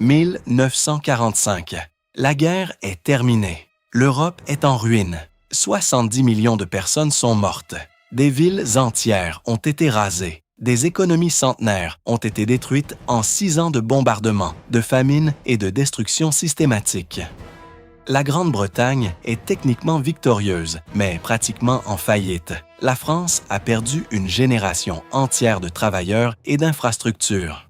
1945. La guerre est terminée. L'Europe est en ruine. 70 millions de personnes sont mortes. Des villes entières ont été rasées. Des économies centenaires ont été détruites en 6 ans de bombardements, de famine et de destruction systématique. La Grande-Bretagne est techniquement victorieuse, mais pratiquement en faillite. La France a perdu une génération entière de travailleurs et d'infrastructures.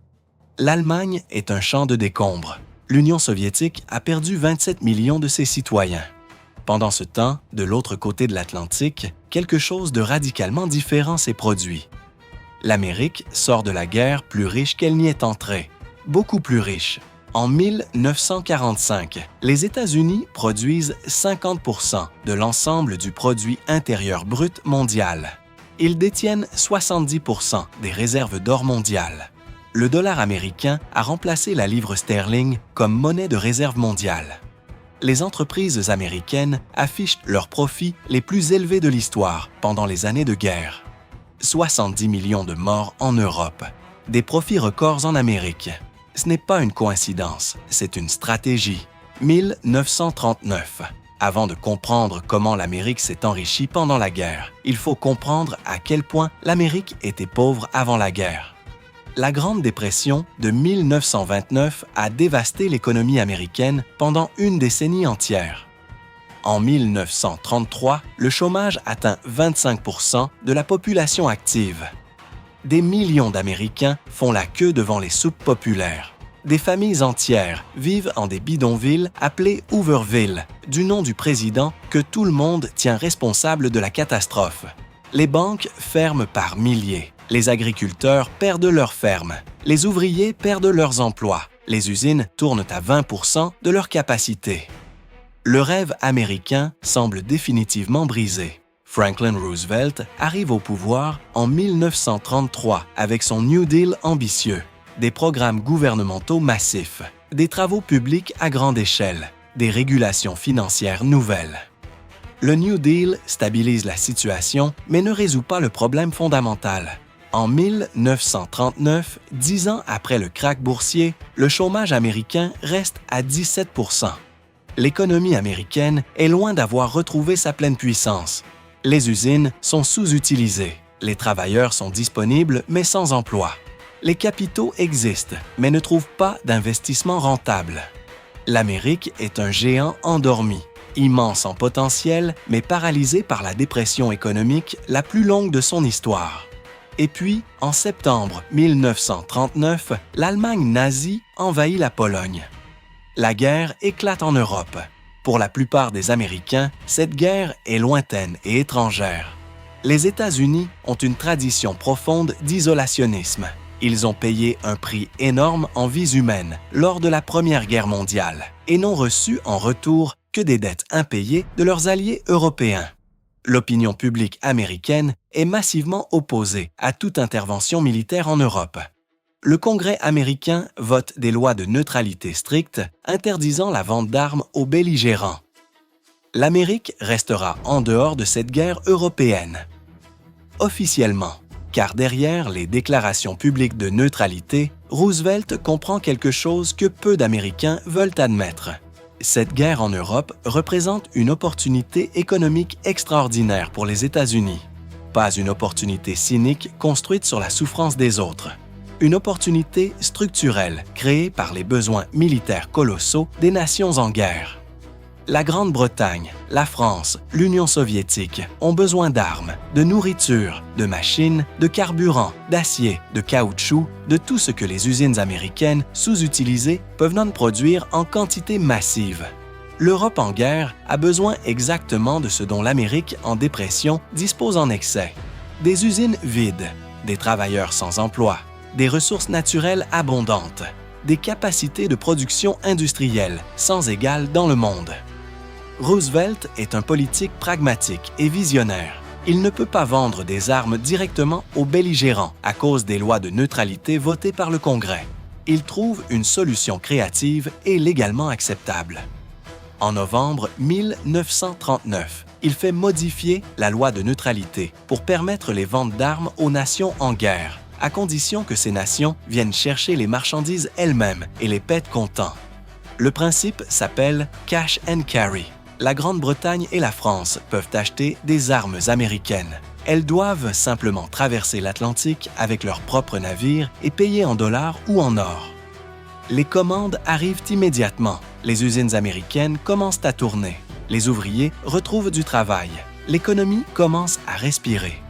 L'Allemagne est un champ de décombres. L'Union soviétique a perdu 27 millions de ses citoyens. Pendant ce temps, de l'autre côté de l'Atlantique, quelque chose de radicalement différent s'est produit. L'Amérique sort de la guerre plus riche qu'elle n'y est entrée, beaucoup plus riche. En 1945, les États-Unis produisent 50% de l'ensemble du produit intérieur brut mondial. Ils détiennent 70% des réserves d'or mondiales. Le dollar américain a remplacé la livre sterling comme monnaie de réserve mondiale. Les entreprises américaines affichent leurs profits les plus élevés de l'histoire pendant les années de guerre. 70 millions de morts en Europe, des profits records en Amérique. Ce n'est pas une coïncidence, c'est une stratégie. 1939. Avant de comprendre comment l'Amérique s'est enrichie pendant la guerre, il faut comprendre à quel point l'Amérique était pauvre avant la guerre. La Grande Dépression de 1929 a dévasté l'économie américaine pendant une décennie entière. En 1933, le chômage atteint 25% de la population active. Des millions d'Américains font la queue devant les soupes populaires. Des familles entières vivent en des bidonvilles appelés Hooverville, du nom du président que tout le monde tient responsable de la catastrophe. Les banques ferment par milliers. Les agriculteurs perdent leurs fermes. Les ouvriers perdent leurs emplois. Les usines tournent à 20% de leur capacité. Le rêve américain semble définitivement brisé. Franklin Roosevelt arrive au pouvoir en 1933 avec son New Deal ambitieux, des programmes gouvernementaux massifs, des travaux publics à grande échelle, des régulations financières nouvelles. Le New Deal stabilise la situation, mais ne résout pas le problème fondamental. En 1939, 10 ans après le krach boursier, le chômage américain reste à 17%. L'économie américaine est loin d'avoir retrouvé sa pleine puissance. Les usines sont sous-utilisées. Les travailleurs sont disponibles, mais sans emploi. Les capitaux existent, mais ne trouvent pas d'investissement rentable. L'Amérique est un géant endormi, immense en potentiel, mais paralysé par la dépression économique la plus longue de son histoire. Et puis, en septembre 1939, l'Allemagne nazie envahit la Pologne. La guerre éclate en Europe. Pour la plupart des Américains, cette guerre est lointaine et étrangère. Les États-Unis ont une tradition profonde d'isolationnisme. Ils ont payé un prix énorme en vies humaines lors de la Première Guerre mondiale et n'ont reçu en retour que des dettes impayées de leurs alliés européens. L'opinion publique américaine est massivement opposée à toute intervention militaire en Europe. Le Congrès américain vote des lois de neutralité stricte interdisant la vente d'armes aux belligérants. L'Amérique restera en dehors de cette guerre européenne. Officiellement, car derrière les déclarations publiques de neutralité, Roosevelt comprend quelque chose que peu d'Américains veulent admettre. Cette guerre en Europe représente une opportunité économique extraordinaire pour les États-Unis. Pas une opportunité cynique construite sur la souffrance des autres. Une opportunité structurelle créée par les besoins militaires colossaux des nations en guerre. La Grande-Bretagne, la France, l'Union soviétique ont besoin d'armes, de nourriture, de machines, de carburant, d'acier, de caoutchouc, de tout ce que les usines américaines sous-utilisées peuvent non produire en quantité massive. L'Europe en guerre a besoin exactement de ce dont l'Amérique en dépression dispose en excès. Des usines vides, des travailleurs sans emploi, des ressources naturelles abondantes, des capacités de production industrielle sans égale dans le monde. Roosevelt est un politique pragmatique et visionnaire. Il ne peut pas vendre des armes directement aux belligérants à cause des lois de neutralité votées par le Congrès. Il trouve une solution créative et légalement acceptable. En novembre 1939, il fait modifier la loi de neutralité pour permettre les ventes d'armes aux nations en guerre, à condition que ces nations viennent chercher les marchandises elles-mêmes et les paient comptant. Le principe s'appelle « cash and carry ». La Grande-Bretagne et la France peuvent acheter des armes américaines. Elles doivent simplement traverser l'Atlantique avec leurs propres navires et payer en dollars ou en or. Les commandes arrivent immédiatement. Les usines américaines commencent à tourner. Les ouvriers retrouvent du travail. L'économie commence à respirer.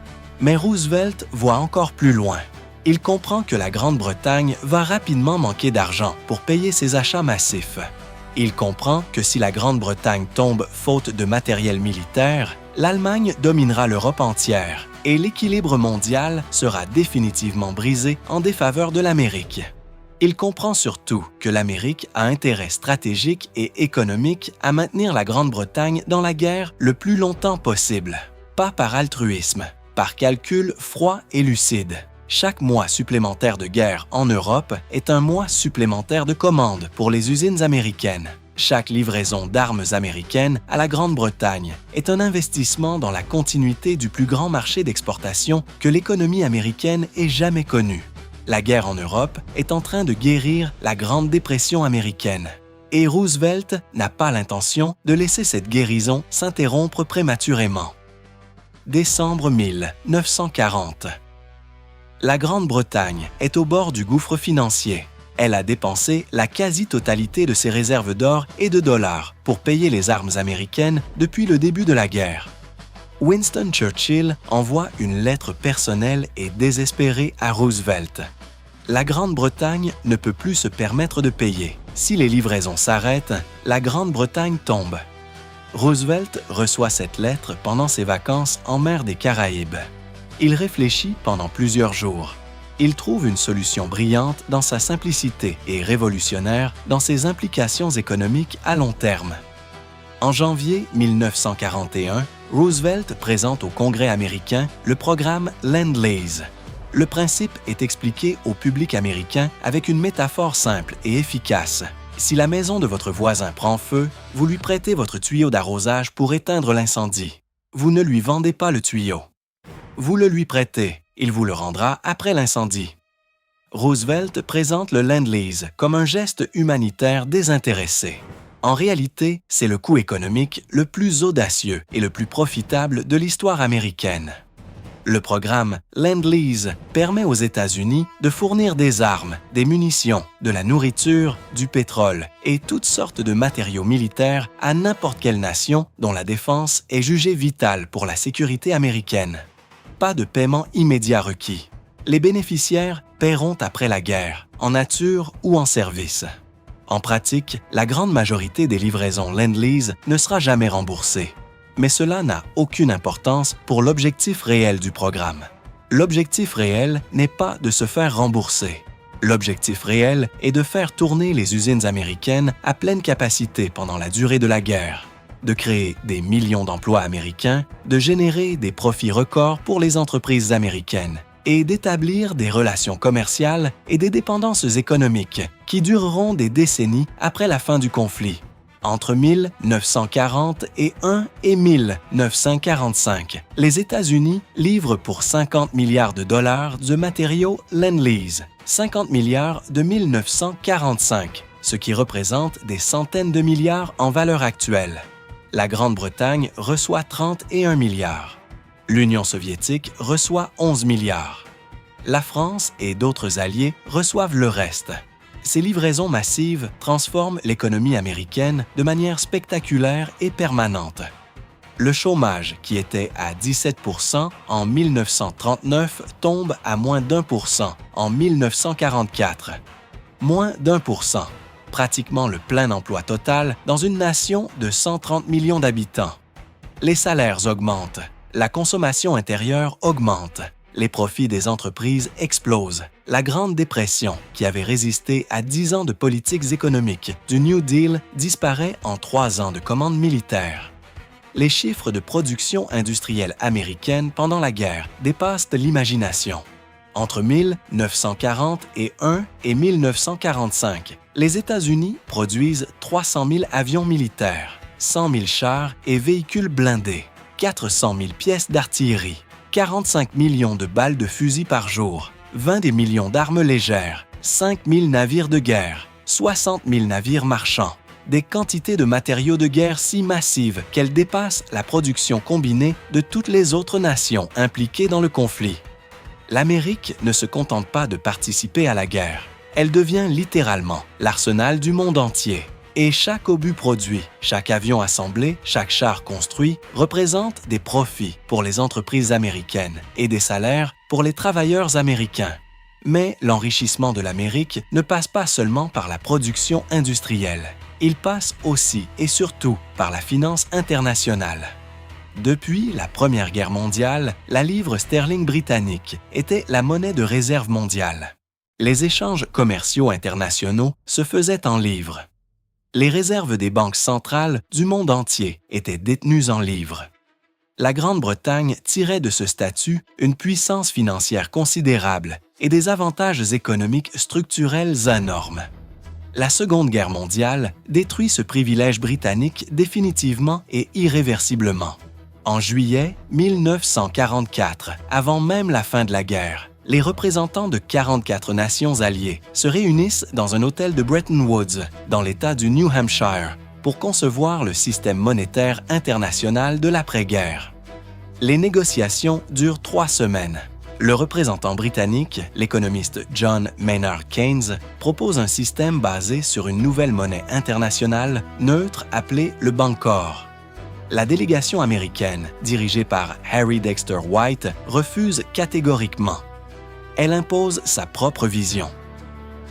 Mais Roosevelt voit encore plus loin. Il comprend que la Grande-Bretagne va rapidement manquer d'argent pour payer ses achats massifs. Il comprend que si la Grande-Bretagne tombe faute de matériel militaire, l'Allemagne dominera l'Europe entière et l'équilibre mondial sera définitivement brisé en défaveur de l'Amérique. Il comprend surtout que l'Amérique a intérêt stratégique et économique à maintenir la Grande-Bretagne dans la guerre le plus longtemps possible, pas par altruisme, par calcul froid et lucide. Chaque mois supplémentaire de guerre en Europe est un mois supplémentaire de commandes pour les usines américaines. Chaque livraison d'armes américaines à la Grande-Bretagne est un investissement dans la continuité du plus grand marché d'exportation que l'économie américaine ait jamais connu. La guerre en Europe est en train de guérir la Grande Dépression américaine. Et Roosevelt n'a pas l'intention de laisser cette guérison s'interrompre prématurément. Décembre 1940. La Grande-Bretagne est au bord du gouffre financier. Elle a dépensé la quasi-totalité de ses réserves d'or et de dollars pour payer les armes américaines depuis le début de la guerre. Winston Churchill envoie une lettre personnelle et désespérée à Roosevelt. La Grande-Bretagne ne peut plus se permettre de payer. Si les livraisons s'arrêtent, la Grande-Bretagne tombe. Roosevelt reçoit cette lettre pendant ses vacances en mer des Caraïbes. Il réfléchit pendant plusieurs jours. Il trouve une solution brillante dans sa simplicité et révolutionnaire dans ses implications économiques à long terme. En janvier 1941, Roosevelt présente au Congrès américain le programme Lend-Lease. Le principe est expliqué au public américain avec une métaphore simple et efficace. Si la maison de votre voisin prend feu, vous lui prêtez votre tuyau d'arrosage pour éteindre l'incendie. Vous ne lui vendez pas le tuyau. Vous le lui prêtez, il vous le rendra après l'incendie. Roosevelt présente le Lend-Lease comme un geste humanitaire désintéressé. En réalité, c'est le coup économique le plus audacieux et le plus profitable de l'histoire américaine. Le programme Lend-Lease permet aux États-Unis de fournir des armes, des munitions, de la nourriture, du pétrole et toutes sortes de matériaux militaires à n'importe quelle nation dont la défense est jugée vitale pour la sécurité américaine. Pas de paiement immédiat requis. Les bénéficiaires paieront après la guerre, en nature ou en service. En pratique, la grande majorité des livraisons Lend-Lease ne sera jamais remboursée. Mais cela n'a aucune importance pour l'objectif réel du programme. L'objectif réel n'est pas de se faire rembourser. L'objectif réel est de faire tourner les usines américaines à pleine capacité pendant la durée de la guerre, de créer des millions d'emplois américains, de générer des profits records pour les entreprises américaines et d'établir des relations commerciales et des dépendances économiques qui dureront des décennies après la fin du conflit, entre 1941 et 1945. Les États-Unis livrent pour 50 milliards de dollars de matériaux Lend-Lease, 50 milliards de 1945, ce qui représente des centaines de milliards en valeur actuelle. La Grande-Bretagne reçoit 31 milliards. L'Union soviétique reçoit 11 milliards. La France et d'autres alliés reçoivent le reste. Ces livraisons massives transforment l'économie américaine de manière spectaculaire et permanente. Le chômage, qui était à 17% en 1939, tombe à moins d'1% en 1944. Moins d'1%. Pratiquement le plein emploi total dans une nation de 130 millions d'habitants. Les salaires augmentent, la consommation intérieure augmente, les profits des entreprises explosent. La Grande Dépression, qui avait résisté à 10 ans de politiques économiques du New Deal, disparaît en 3 ans de commandes militaires. Les chiffres de production industrielle américaine pendant la guerre dépassent l'imagination. Entre 1941 et 1945, les États-Unis produisent 300 000 avions militaires, 100 000 chars et véhicules blindés, 400 000 pièces d'artillerie, 45 millions de balles de fusil par jour, 20 millions d'armes légères, 5 000 navires de guerre, 60 000 navires marchands, des quantités de matériaux de guerre si massives qu'elles dépassent la production combinée de toutes les autres nations impliquées dans le conflit. L'Amérique ne se contente pas de participer à la guerre. Elle devient littéralement l'arsenal du monde entier. Et chaque obus produit, chaque avion assemblé, chaque char construit représente des profits pour les entreprises américaines et des salaires pour les travailleurs américains. Mais l'enrichissement de l'Amérique ne passe pas seulement par la production industrielle. Il passe aussi et surtout par la finance internationale. Depuis la Première Guerre mondiale, la livre sterling britannique était la monnaie de réserve mondiale. Les échanges commerciaux internationaux se faisaient en livres. Les réserves des banques centrales du monde entier étaient détenues en livres. La Grande-Bretagne tirait de ce statut une puissance financière considérable et des avantages économiques structurels énormes. La Seconde Guerre mondiale détruit ce privilège britannique définitivement et irréversiblement. En juillet 1944, avant même la fin de la guerre, les représentants de 44 nations alliées se réunissent dans un hôtel de Bretton Woods, dans l'État du New Hampshire, pour concevoir le système monétaire international de l'après-guerre. Les négociations durent 3 semaines. Le représentant britannique, l'économiste John Maynard Keynes, propose un système basé sur une nouvelle monnaie internationale neutre appelée le Bancor. La délégation américaine, dirigée par Harry Dexter White, refuse catégoriquement. Elle impose sa propre vision.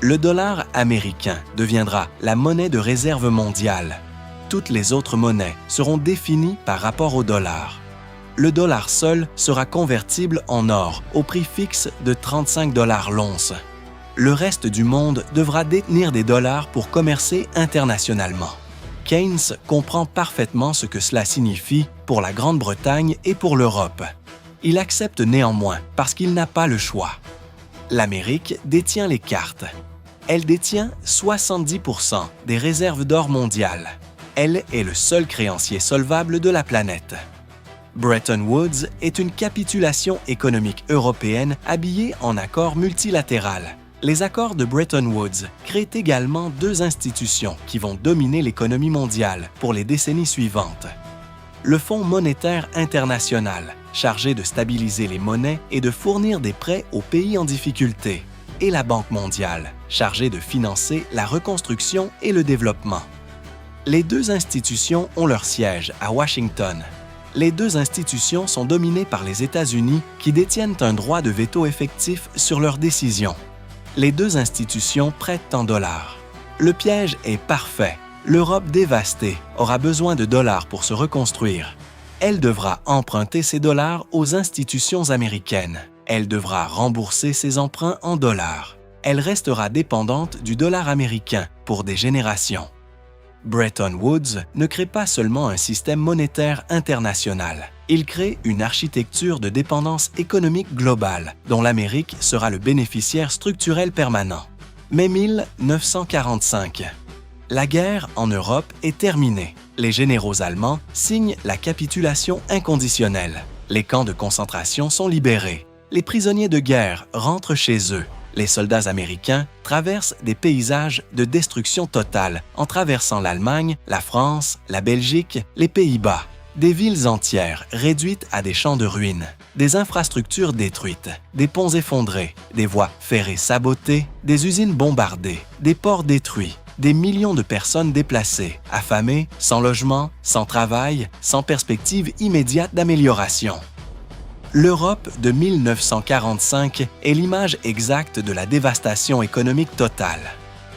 Le dollar américain deviendra la monnaie de réserve mondiale. Toutes les autres monnaies seront définies par rapport au dollar. Le dollar seul sera convertible en or au prix fixe de 35 $ l'once. Le reste du monde devra détenir des dollars pour commercer internationalement. Keynes comprend parfaitement ce que cela signifie pour la Grande-Bretagne et pour l'Europe. Il accepte néanmoins parce qu'il n'a pas le choix. L'Amérique détient les cartes. Elle détient 70% des réserves d'or mondiales. Elle est le seul créancier solvable de la planète. Bretton Woods est une capitulation économique européenne habillée en accord multilatéral. Les accords de Bretton Woods créent également 2 institutions qui vont dominer l'économie mondiale pour les décennies suivantes. Le Fonds monétaire international, chargé de stabiliser les monnaies et de fournir des prêts aux pays en difficulté, et la Banque mondiale, chargée de financer la reconstruction et le développement. Les 2 institutions ont leur siège à Washington. Les 2 institutions sont dominées par les États-Unis qui détiennent un droit de veto effectif sur leurs décisions. Les 2 institutions prêtent en dollars. Le piège est parfait. L'Europe dévastée aura besoin de dollars pour se reconstruire. Elle devra emprunter ces dollars aux institutions américaines. Elle devra rembourser ses emprunts en dollars. Elle restera dépendante du dollar américain pour des générations. Bretton Woods ne crée pas seulement un système monétaire international. Il crée une architecture de dépendance économique globale dont l'Amérique sera le bénéficiaire structurel permanent. Mais 1945. La guerre en Europe est terminée. Les généraux allemands signent la capitulation inconditionnelle. Les camps de concentration sont libérés. Les prisonniers de guerre rentrent chez eux. Les soldats américains traversent des paysages de destruction totale en traversant l'Allemagne, la France, la Belgique, les Pays-Bas. Des villes entières réduites à des champs de ruines, des infrastructures détruites, des ponts effondrés, des voies ferrées sabotées, des usines bombardées, des ports détruits, des millions de personnes déplacées, affamées, sans logement, sans travail, sans perspective immédiate d'amélioration. L'Europe de 1945 est l'image exacte de la dévastation économique totale.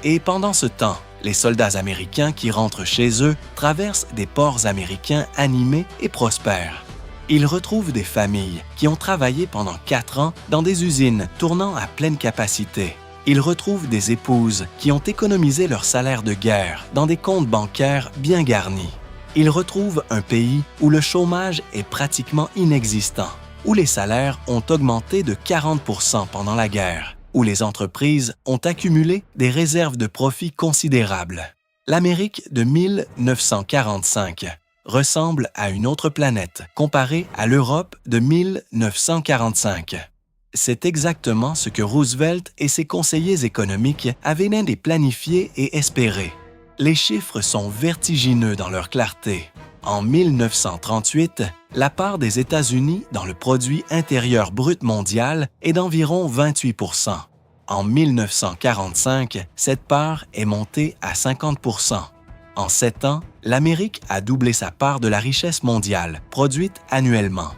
Et pendant ce temps, les soldats américains qui rentrent chez eux traversent des ports américains animés et prospères. Ils retrouvent des familles qui ont travaillé pendant 4 ans dans des usines tournant à pleine capacité. Ils retrouvent des épouses qui ont économisé leur salaire de guerre dans des comptes bancaires bien garnis. Ils retrouvent un pays où le chômage est pratiquement inexistant, où les salaires ont augmenté de 40% pendant la guerre, où les entreprises ont accumulé des réserves de profit considérables. L'Amérique de 1945 ressemble à une autre planète comparée à l'Europe de 1945. C'est exactement ce que Roosevelt et ses conseillers économiques avaient l'idée planifié et espéré. Les chiffres sont vertigineux dans leur clarté. En 1938, la part des États-Unis dans le produit intérieur brut mondial est d'environ 28 %. En 1945, cette part est montée à 50 %. En 7 ans, l'Amérique a doublé sa part de la richesse mondiale produite annuellement.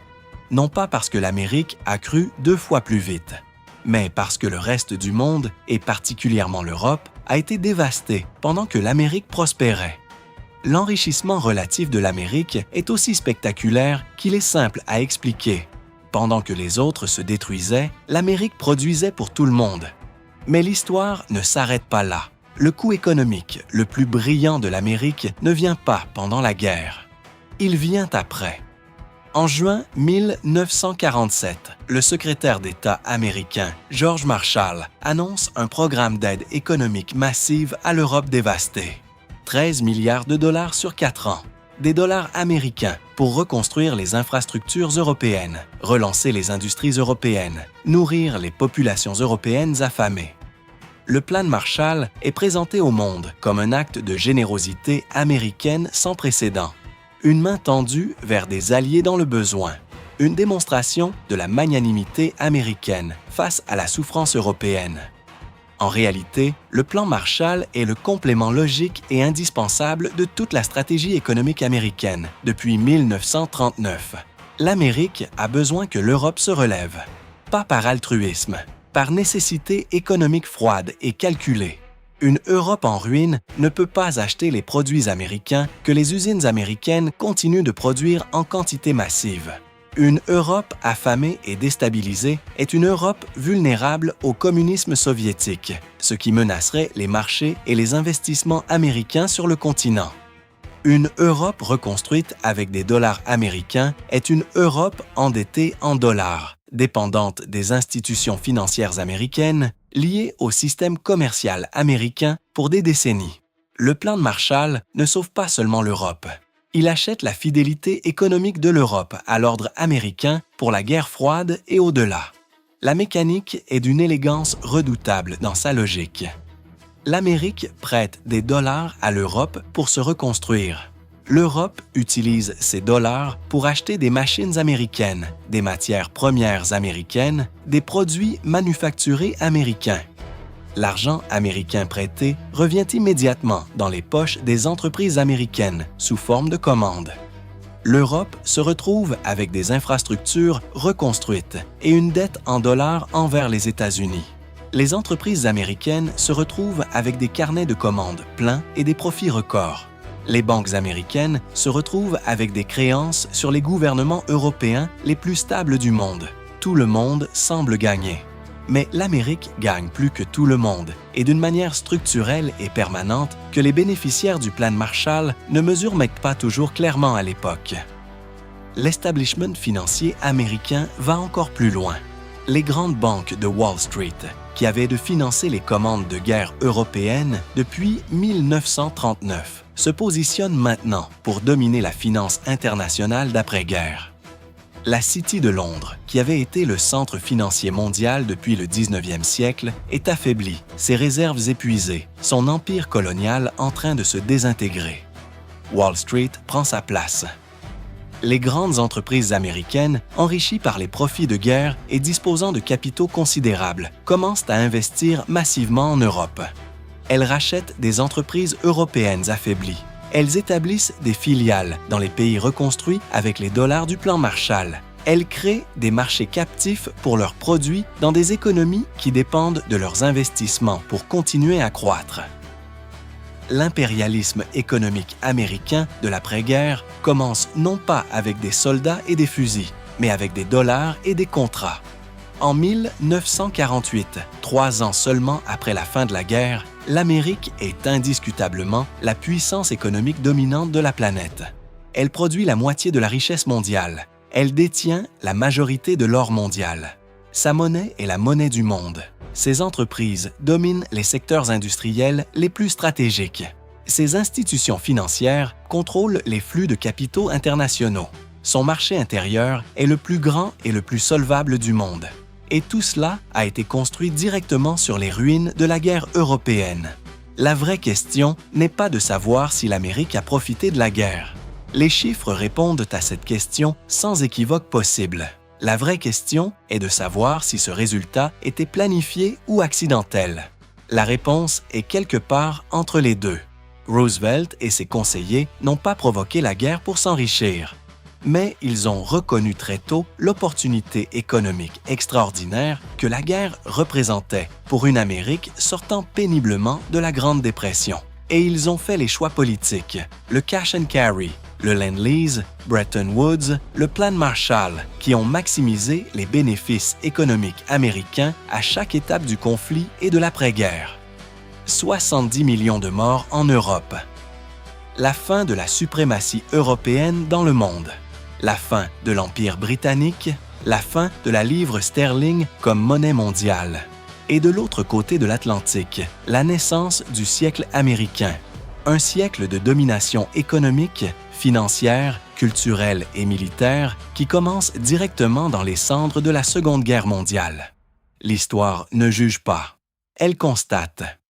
Non pas parce que l'Amérique a cru 2 fois plus vite, mais parce que le reste du monde, et particulièrement l'Europe, a été dévasté pendant que l'Amérique prospérait. L'enrichissement relatif de l'Amérique est aussi spectaculaire qu'il est simple à expliquer. Pendant que les autres se détruisaient, l'Amérique produisait pour tout le monde. Mais l'histoire ne s'arrête pas là. Le coup économique le plus brillant de l'Amérique ne vient pas pendant la guerre. Il vient après. En juin 1947, le secrétaire d'État américain George Marshall annonce un programme d'aide économique massive à l'Europe dévastée. 13 milliards de dollars sur 4 ans, des dollars américains pour reconstruire les infrastructures européennes, relancer les industries européennes, nourrir les populations européennes affamées. Le plan de Marshall est présenté au monde comme un acte de générosité américaine sans précédent. Une main tendue vers des alliés dans le besoin. Une démonstration de la magnanimité américaine face à la souffrance européenne. En réalité, le plan Marshall est le complément logique et indispensable de toute la stratégie économique américaine depuis 1939. L'Amérique a besoin que l'Europe se relève, pas par altruisme, par nécessité économique froide et calculée. Une Europe en ruine ne peut pas acheter les produits américains que les usines américaines continuent de produire en quantité massive. Une Europe affamée et déstabilisée est une Europe vulnérable au communisme soviétique, ce qui menacerait les marchés et les investissements américains sur le continent. Une Europe reconstruite avec des dollars américains est une Europe endettée en dollars, dépendante des institutions financières américaines, liée au système commercial américain pour des décennies. Le plan de Marshall ne sauve pas seulement l'Europe. Il achète la fidélité économique de l'Europe à l'ordre américain pour la guerre froide et au-delà. La mécanique est d'une élégance redoutable dans sa logique. L'Amérique prête des dollars à l'Europe pour se reconstruire. L'Europe utilise ces dollars pour acheter des machines américaines, des matières premières américaines, des produits manufacturés américains. L'argent américain prêté revient immédiatement dans les poches des entreprises américaines sous forme de commandes. L'Europe se retrouve avec des infrastructures reconstruites et une dette en dollars envers les États-Unis. Les entreprises américaines se retrouvent avec des carnets de commandes pleins et des profits records. Les banques américaines se retrouvent avec des créances sur les gouvernements européens les plus stables du monde. Tout le monde semble gagner. Mais l'Amérique gagne plus que tout le monde, et d'une manière structurelle et permanente que les bénéficiaires du plan Marshall ne mesurent même pas toujours clairement à l'époque. L'establishment financier américain va encore plus loin. Les grandes banques de Wall Street, qui avaient de financer les commandes de guerre européennes depuis 1939, se positionnent maintenant pour dominer la finance internationale d'après-guerre. La City de Londres, qui avait été le centre financier mondial depuis le 19e siècle, est affaiblie, ses réserves épuisées, son empire colonial en train de se désintégrer. Wall Street prend sa place. Les grandes entreprises américaines, enrichies par les profits de guerre et disposant de capitaux considérables, commencent à investir massivement en Europe. Elles rachètent des entreprises européennes affaiblies. Elles établissent des filiales dans les pays reconstruits avec les dollars du plan Marshall. Elles créent des marchés captifs pour leurs produits dans des économies qui dépendent de leurs investissements pour continuer à croître. L'impérialisme économique américain de l'après-guerre commence non pas avec des soldats et des fusils, mais avec des dollars et des contrats. En 1948, 3 ans seulement après la fin de la guerre, l'Amérique est indiscutablement la puissance économique dominante de la planète. Elle produit la moitié de la richesse mondiale. Elle détient la majorité de l'or mondial. Sa monnaie est la monnaie du monde. Ses entreprises dominent les secteurs industriels les plus stratégiques. Ses institutions financières contrôlent les flux de capitaux internationaux. Son marché intérieur est le plus grand et le plus solvable du monde. Et tout cela a été construit directement sur les ruines de la guerre européenne. La vraie question n'est pas de savoir si l'Amérique a profité de la guerre. Les chiffres répondent à cette question sans équivoque possible. La vraie question est de savoir si ce résultat était planifié ou accidentel. La réponse est quelque part entre les deux. Roosevelt et ses conseillers n'ont pas provoqué la guerre pour s'enrichir, mais ils ont reconnu très tôt l'opportunité économique extraordinaire que la guerre représentait pour une Amérique sortant péniblement de la Grande Dépression. Et ils ont fait les choix politiques, le cash and carry, le Lend-Lease, Bretton Woods, le plan Marshall, qui ont maximisé les bénéfices économiques américains à chaque étape du conflit et de l'après-guerre. 70 millions de morts en Europe. La fin de la suprématie européenne dans le monde. La fin de l'Empire britannique, la fin de la livre sterling comme monnaie mondiale. Et de l'autre côté de l'Atlantique, la naissance du siècle américain. Un siècle de domination économique, financière, culturelle et militaire qui commence directement dans les cendres de la Seconde Guerre mondiale. L'histoire ne juge pas, elle constate.